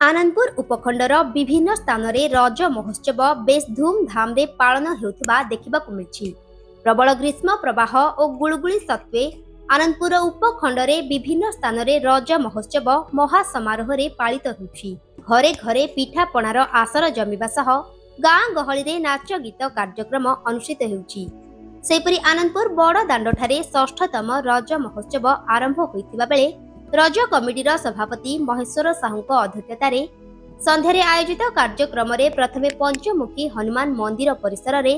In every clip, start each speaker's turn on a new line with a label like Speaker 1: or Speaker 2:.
Speaker 1: आनंदपुर उपखंडर विभिन्न स्थान रे रज महोत्सव बेस धूमधाम रे पालन हेउथिबा देखिबाकु मिलछि। प्रबल ग्रीष्म प्रवाह और गुळगुळी सत्वे आनंदपुर उपखंड रे विभिन्न स्थान रे रज महोत्सव महासमारोह रे पालित हेउछि। घरे घरे पिठा पणार आसर जमिबा सह गाँ गहली रे नाच गीत कार्यक्रम अनुष्ठित हेउछि। सेपरि आनंदपुर बड़ दाण्डठारे षष्ठतम रज महोत्सव आरंभ होइतिबा बेले रज कमिटीर सभापति महेश्वर साहूଙ୍କ अध्यक्षतारे संध्यारे आयोजित कार्यक्रम रे प्रथमे पंचमुखी हनुमान मंदिर परिसर रे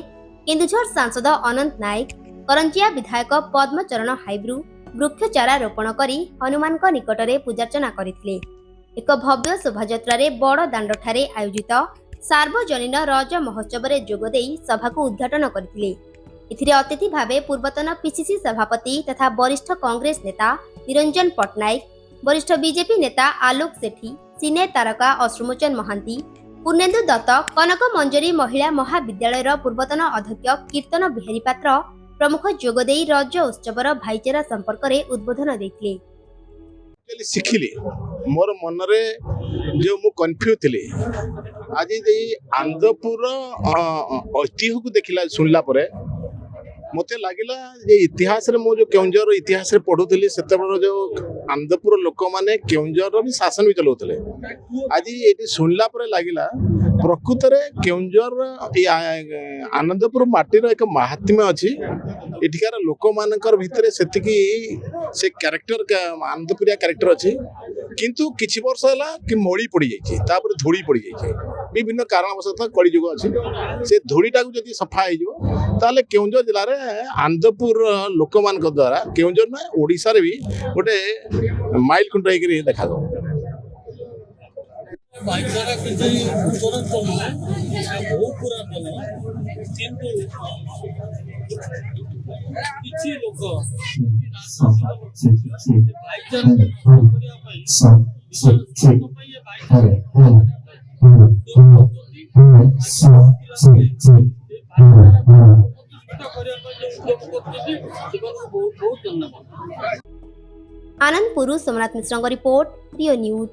Speaker 1: केन्दुझर सांसद अनंत नायक करंजिया विधायक पद्मचरण हाइब्रू वृक्षचारा रोपण करी हनुमान निकटरे पूजार्चना करथिले। एक भव्य शोभायात्रा रे बड़ दाण्डठारे आयोजित सार्वजनीन रज महोत्सव रे जोग देई सभा को उद्घाटन करथिले। एथिरे अतिथि भावे पूर्वतन पीसीसी सभापति तथा वरिष्ठ कांग्रेस नेता निरंजन पट्टनायक, वरिष्ठ बीजेपी नेता आलोक सेठी, सिने तारका अश्रुमोचन महांती, पूर्णेन्दु दत्त, कनक मंजरी महिला महाविद्यालय पूर्वतन अध्यक्ष कीर्तन बिहारी पात्र प्रमुख जोगदेई रज उत्सवर भाईचारा संपर्क में उद्बोधन देथिले।
Speaker 2: शिखिली मोर मन रे जो मु कन्फ्यूज थिली आज आनंदपुर ऐतिह्य को देखला सुनला परे मते लागिला जे इतिहास रे मु जो केउंझर इतिहास रे पढुथली सेतबर जो आनंदपुर लोक माने केउंझर भी शासन भी चलाउथले। आज एटी सुनला परे लागिला प्रकृत रे केउंझर आनंदपुर माटीर एक महात्म्य अछि। एठिकार लोक मानकर भितरे सेतिकी से कैरेक्टर आनंदपुरिया कैरेक्टर अछि, किंतु किछि वर्ष होला कि मोड़ी पड़ी जाइछि, तापर धूली पड़ी जाइछि। विभिन्न कारणवशतः कली जुग अछि। से धूलीटा को जदि सफा हो जिवो ताले केउंझर जिल्ला रे आनंदपुर लोक मानक द्वारा केउंझर ना ओडिसा रे भी गोटे माइल खुंट होइकरी देखा दो।
Speaker 3: भाईचारा किसी तुरंत बहुत पुरातन किंतु किसी लोग
Speaker 1: आनंदपुर सोमनाथ मिश्र रिपोर्ट रियो न्यूज।